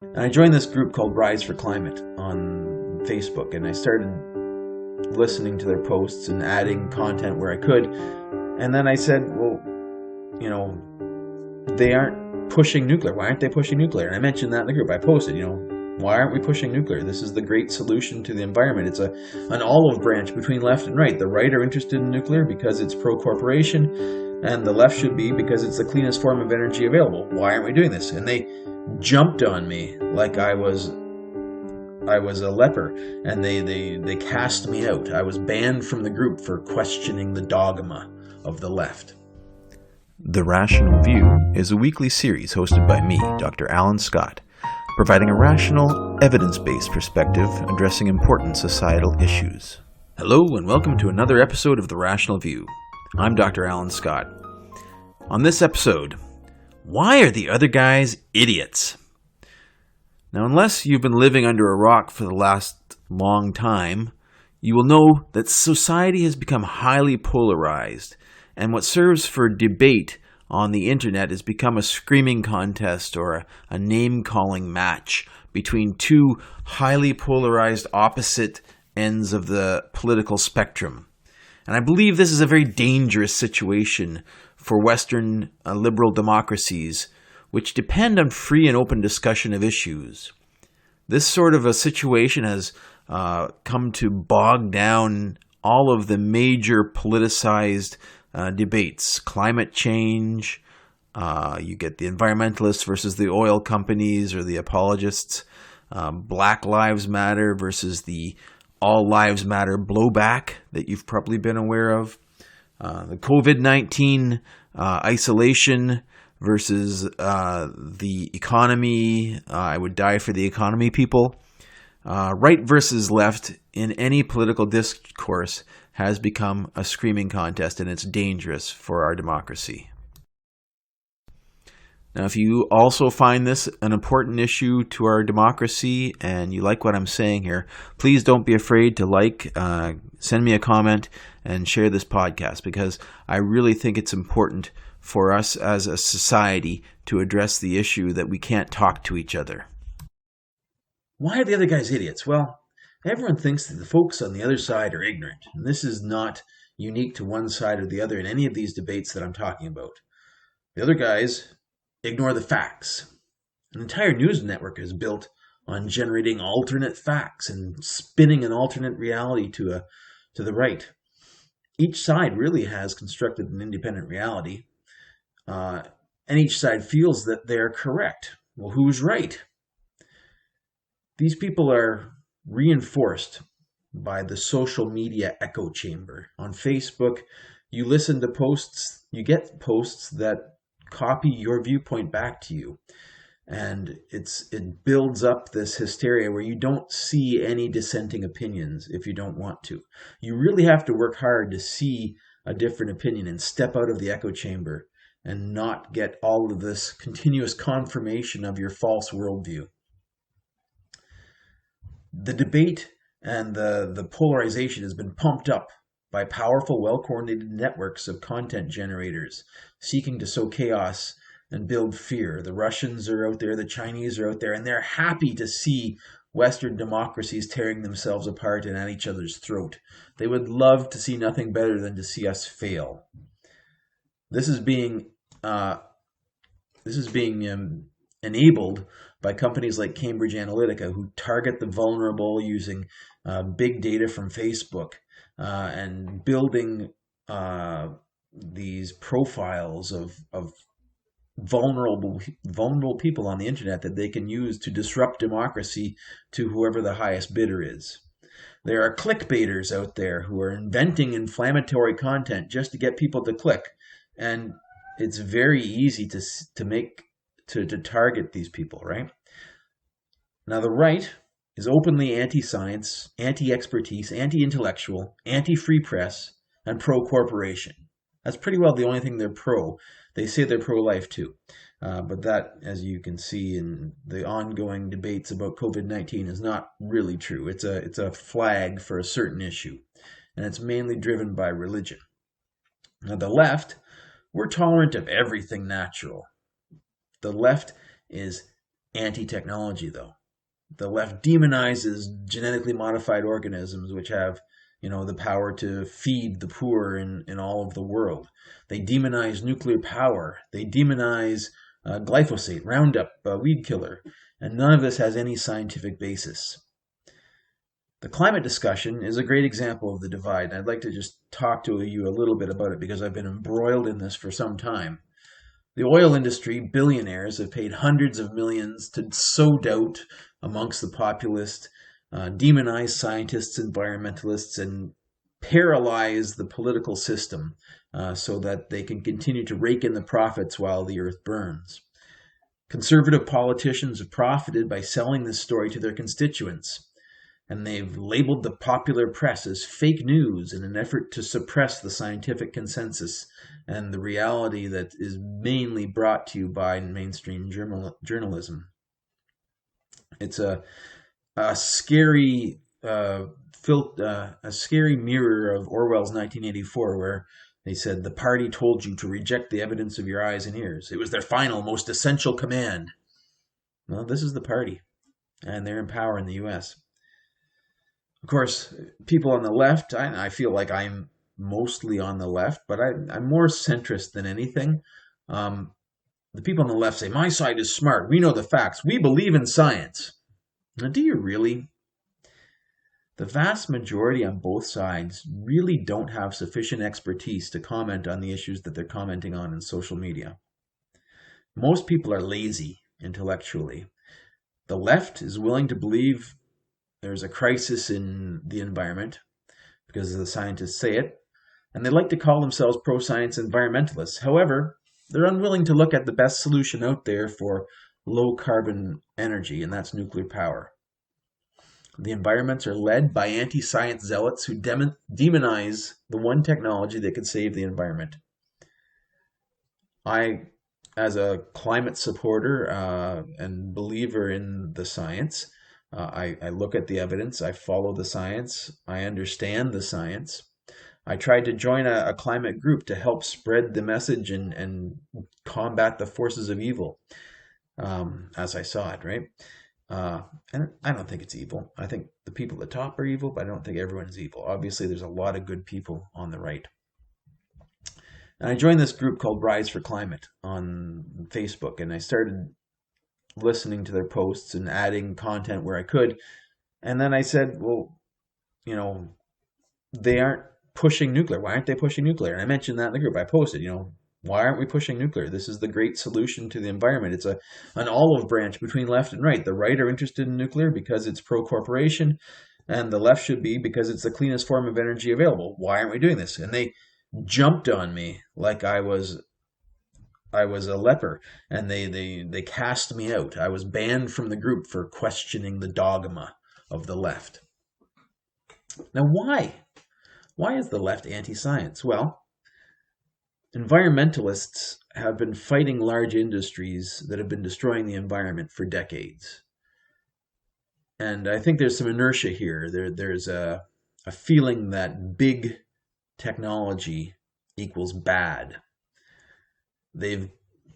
And I joined this group called Rise for Climate on Facebook, and I started listening to their posts and adding content where I could. And then I said, well, you know, they aren't pushing nuclear. Why aren't they pushing nuclear? And I mentioned that in the group. I posted, why aren't we pushing nuclear? This is the great solution to the environment. It's an olive branch between left and right. The right are interested in nuclear because it's pro-corporation, and the left should be because it's the cleanest form of energy available. Why aren't we doing this? And they jumped on me like I was a leper, and they cast me out. I was banned from the group for questioning the dogma of the left. The Rational View is a weekly series hosted by me, Dr. Alan Scott, providing a rational, evidence-based perspective addressing important societal issues. Hello and welcome to another episode of The Rational View. I'm Dr. Alan Scott. On this episode, why are the other guys idiots? Now, unless you've been living under a rock for the last long time, you will know that society has become highly polarized, and what serves for debate on the internet has become a screaming contest or a name-calling match between two highly polarized opposite ends of the political spectrum. And I believe this is a very dangerous situation for Western liberal democracies, which depend on free and open discussion of issues. This sort of a situation has come to bog down all of the major politicized debates. Climate change, you get the environmentalists versus the oil companies or the apologists, Black Lives Matter versus the All Lives Matter blowback that you've probably been aware of, the COVID-19 isolation versus the economy. I would die for the economy people. Right versus left in any political discourse has become a screaming contest, and it's dangerous for our democracy. Now, if you also find this an important issue to our democracy and you like what I'm saying here, please don't be afraid to send me a comment and share this podcast, because I really think it's important for us as a society to address the issue that we can't talk to each other. Why are the other guys idiots? Well, everyone thinks that the folks on the other side are ignorant, and this is not unique to one side or the other in any of these debates that I'm talking about. The other guys ignore the facts. An entire news network is built on generating alternate facts and spinning an alternate reality to the right. Each side really has constructed an independent reality, and each side feels that they're correct. Well, who's right? These people are reinforced by the social media echo chamber. On Facebook, you listen to posts, you get posts that copy your viewpoint back to you. And it builds up this hysteria where you don't see any dissenting opinions if you don't want to. You really have to work hard to see a different opinion and step out of the echo chamber and not get all of this continuous confirmation of your false worldview. The debate and the polarization has been pumped up by powerful, well-coordinated networks of content generators seeking to sow chaos and build fear. The Russians are out there, the Chinese are out there, and they're happy to see Western democracies tearing themselves apart and at each other's throat. They would love to see nothing better than to see us fail. This is being enabled by companies like Cambridge Analytica, who target the vulnerable using big data from Facebook and building these profiles of vulnerable people on the internet that they can use to disrupt democracy to whoever the highest bidder is. There are clickbaiters out there who are inventing inflammatory content just to get people to click, and it's very easy to target these people, right? Now, the right is openly anti-science, anti-expertise, anti-intellectual, anti-free press, and pro-corporation. That's pretty well the only thing they're pro. They say they're pro-life too. But that, as you can see in the ongoing debates about COVID-19, is not really true. It's a flag for a certain issue, and it's mainly driven by religion. Now, the left, we're tolerant of everything natural. The left is anti-technology, though. The left demonizes genetically modified organisms, which have, the power to feed the poor in all of the world. They demonize nuclear power. They demonize glyphosate, Roundup, weed killer. And none of this has any scientific basis. The climate discussion is a great example of the divide, and I'd like to just talk to you a little bit about it because I've been embroiled in this for some time. The oil industry billionaires have paid hundreds of millions to sow doubt amongst the populace, demonize scientists, environmentalists, and paralyze the political system so that they can continue to rake in the profits while the earth burns. Conservative politicians have profited by selling this story to their constituents, and they've labeled the popular press as fake news in an effort to suppress the scientific consensus and the reality that is mainly brought to you by mainstream journalism. It's a scary a scary mirror of Orwell's 1984, where they said the party told you to reject the evidence of your eyes and ears. It was their final, most essential command. Well, this is the party, and they're in power in the U.S. Of course, people on the left, I feel like I'm mostly on the left, but I'm more centrist than anything. The people on the left say, my side is smart. We know the facts. We believe in science. Now, do you really? The vast majority on both sides really don't have sufficient expertise to comment on the issues that they're commenting on in social media. Most people are lazy intellectually. The left is willing to believe there's a crisis in the environment because the scientists say it, and they like to call themselves pro-science environmentalists. However, they're unwilling to look at the best solution out there for low-carbon energy, and that's nuclear power. The environments are led by anti-science zealots who demonize the one technology that could save the environment. I, as a climate supporter and believer in the science, I look at the evidence, I follow the science, I understand the science. I tried to join a climate group to help spread the message and combat the forces of evil, as I saw it, right? And I don't think it's evil. I think the people at the top are evil, but I don't think everyone's evil. Obviously, there's a lot of good people on the right. And I joined this group called Rise for Climate on Facebook, and I started listening to their posts and adding content where I could. And then I said, well, they aren't pushing nuclear. Why aren't they pushing nuclear? And I mentioned that in the group. I posted, why aren't we pushing nuclear? This is the great solution to the environment. It's an olive branch between left and right. The right are interested in nuclear because it's pro-corporation, and the left should be because it's the cleanest form of energy available. Why aren't we doing this? And they jumped on me like I was a leper, and they cast me out. I was banned from the group for questioning the dogma of the left. Now, why? Why is the left anti-science? Well, environmentalists have been fighting large industries that have been destroying the environment for decades. And I think there's some inertia here. There's a feeling that big technology equals bad. They've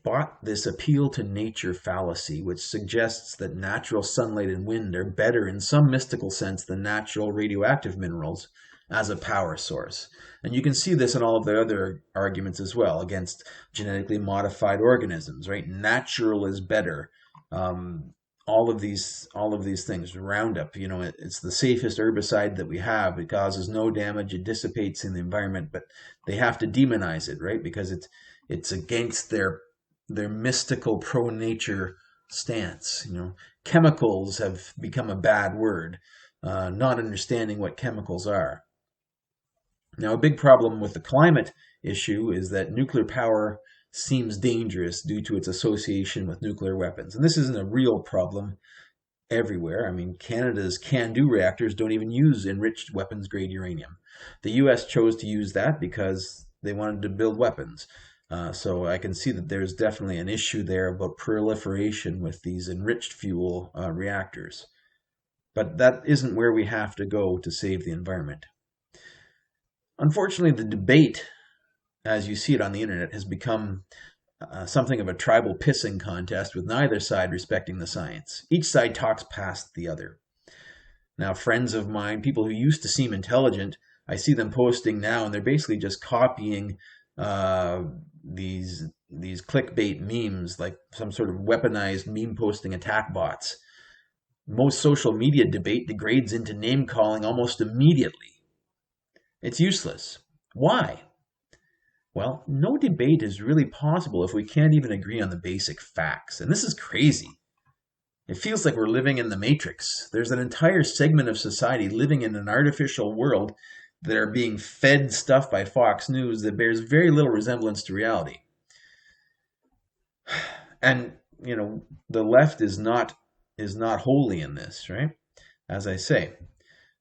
bought this appeal to nature fallacy, which suggests that natural sunlight and wind are better in some mystical sense than natural radioactive minerals as a power source. And you can see this in all of the other arguments as well against genetically modified organisms, right? Natural is better. All of these things. Roundup, it's the safest herbicide that we have. It causes no damage. It dissipates in the environment, but they have to demonize it, right? Because it's against their mystical pro-nature stance. Chemicals have become a bad word, not understanding what chemicals are. Now, a big problem with the climate issue is that nuclear power seems dangerous due to its association with nuclear weapons. And this isn't a real problem everywhere. I mean, Canada's CANDU reactors don't even use enriched weapons-grade uranium. The U.S. chose to use that because they wanted to build weapons. So I can see that there's definitely an issue there about proliferation with these enriched fuel reactors. But that isn't where we have to go to save the environment. Unfortunately, the debate, as you see it on the internet, has become something of a tribal pissing contest with neither side respecting the science. Each side talks past the other. Now, friends of mine, people who used to seem intelligent, I see them posting now, and they're basically just copying uh, these clickbait memes, like some sort of weaponized meme posting attack bots. Most social media debate degrades into name calling almost immediately. It's useless. Why? Well, no debate is really possible if we can't even agree on the basic facts. And this is crazy. It feels like we're living in the Matrix. There's an entire segment of society living in an artificial world that are being fed stuff by Fox News that bears very little resemblance to reality. And, the left is not wholly in this, right? As I say.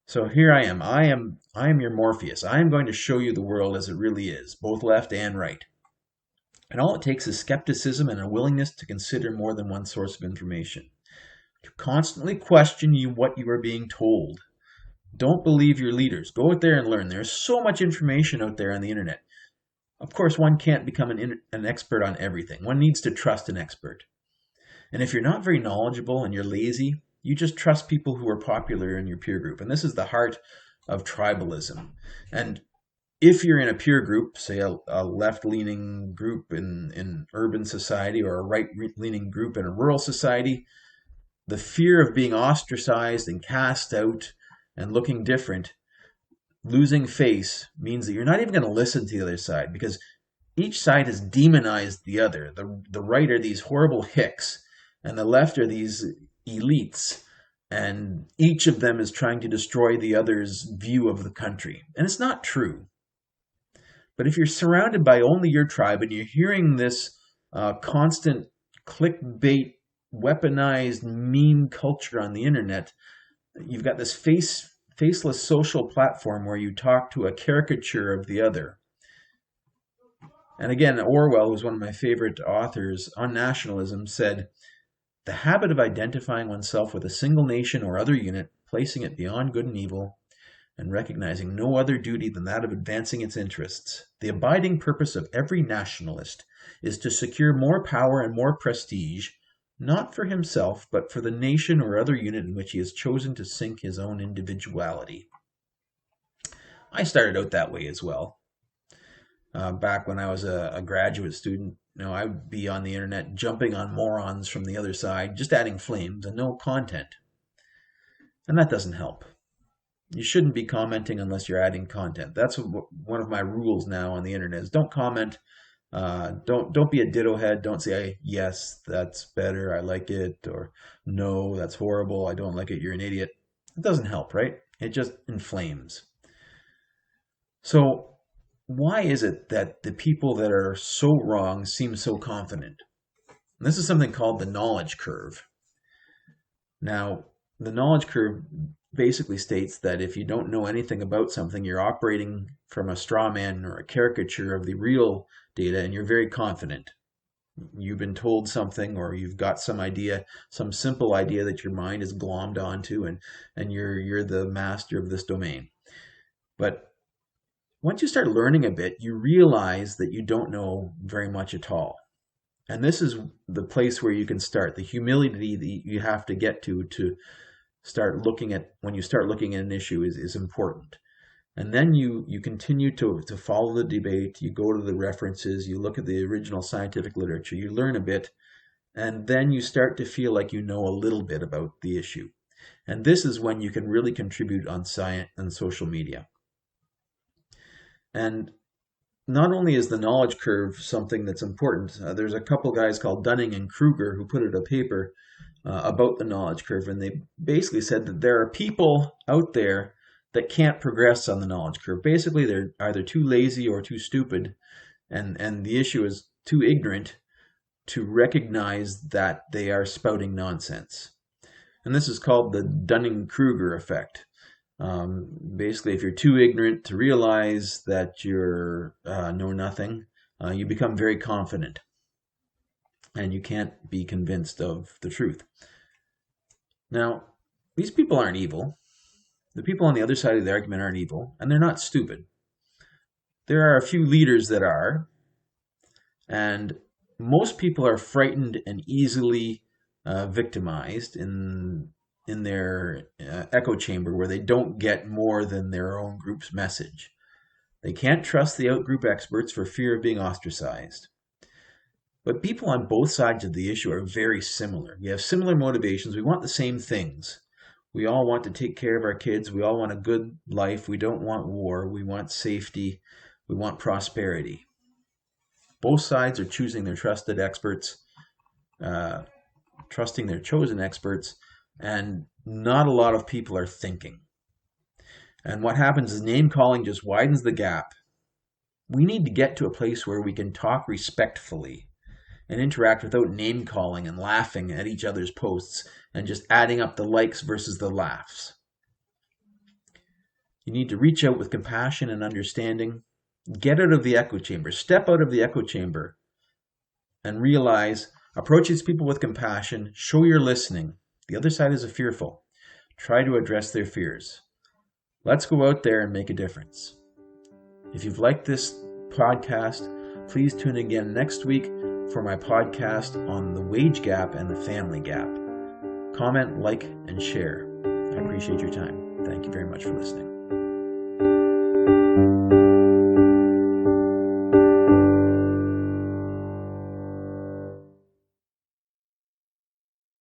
So here I am. I am your Morpheus. I am going to show you the world as it really is, both left and right. And all it takes is skepticism and a willingness to consider more than one source of information. To constantly question what you are being told. Don't believe your leaders. Go out there and learn. There's so much information out there on the internet. Of course, one can't become an expert on everything. One needs to trust an expert. And if you're not very knowledgeable and you're lazy, you just trust people who are popular in your peer group. And this is the heart of tribalism. And if you're in a peer group, say a left-leaning group in urban society or a right-leaning group in a rural society, the fear of being ostracized and cast out and looking different, losing face, means that you're not even going to listen to the other side because each side has demonized the other. The right are these horrible hicks, and the left are these elites, and each of them is trying to destroy the other's view of the country. And it's not true. But if you're surrounded by only your tribe and you're hearing this constant clickbait, weaponized meme culture on the internet, you've got this faceless social platform where you talk to a caricature of the other. And again, Orwell, who's one of my favorite authors on nationalism, said, "The habit of identifying oneself with a single nation or other unit, placing it beyond good and evil, and recognizing no other duty than that of advancing its interests. The abiding purpose of every nationalist is to secure more power and more prestige, not for himself, but for the nation or other unit in which he has chosen to sink his own individuality." I started out that way as well. Back when I was a graduate student, I'd be on the internet jumping on morons from the other side, just adding flames and no content. And that doesn't help. You shouldn't be commenting unless you're adding content. That's one of my rules now on the internet is don't comment. Don't be a ditto head. Don't say, yes, that's better, I like it, or no, that's horrible, I don't like it, you're an idiot. It doesn't help, right? It just inflames. So why is it that the people that are so wrong seem so confident? And this is something called the knowledge curve. Now, the knowledge curve basically states that if you don't know anything about something, you're operating from a straw man or a caricature of the real data, and you're very confident. You've been told something, or you've got some idea, some simple idea that your mind is glommed onto, and you're the master of this domain. But once you start learning a bit, you realize that you don't know very much at all. And this is the place where you can start. The humility that you have to get to start looking at, when you start looking at an issue, is important. And then you continue to follow the debate, you go to the references, you look at the original scientific literature, you learn a bit, and then you start to feel like you know a little bit about the issue. And this is when you can really contribute on science and social media. And not only is the knowledge curve something that's important, there's a couple guys called Dunning and Kruger who put out a paper about the knowledge curve, and they basically said that there are people out there that can't progress on the knowledge curve. Basically, they're either too lazy or too stupid, and the issue is too ignorant to recognize that they are spouting nonsense. And this is called the Dunning-Kruger effect. Basically, if you're too ignorant to realize that you're know nothing, you become very confident, and you can't be convinced of the truth. Now, these people aren't evil. The people on the other side of the argument aren't evil, and they're not stupid. There are a few leaders that are, and most people are frightened and easily victimized in their echo chamber where they don't get more than their own group's message. They can't trust the out-group experts for fear of being ostracized. But people on both sides of the issue are very similar. We have similar motivations. We want the same things. We all want to take care of our kids. We all want a good life. We don't want war. We want safety. We want prosperity. Both sides are choosing their trusted experts, trusting their chosen experts, and not a lot of people are thinking. And what happens is name calling just widens the gap. We need to get to a place where we can talk respectfully and interact without name calling and laughing at each other's posts and just adding up the likes versus the laughs. You need to reach out with compassion and understanding. Get out of the echo chamber. Step out of the echo chamber and realize, approach these people with compassion. Show you're listening. The other side is fearful. Try to address their fears. Let's go out there and make a difference. If you've liked this podcast, please tune in again next week for my podcast on the wage gap and the family gap. Comment, like, and share. I appreciate your time. Thank you very much for listening.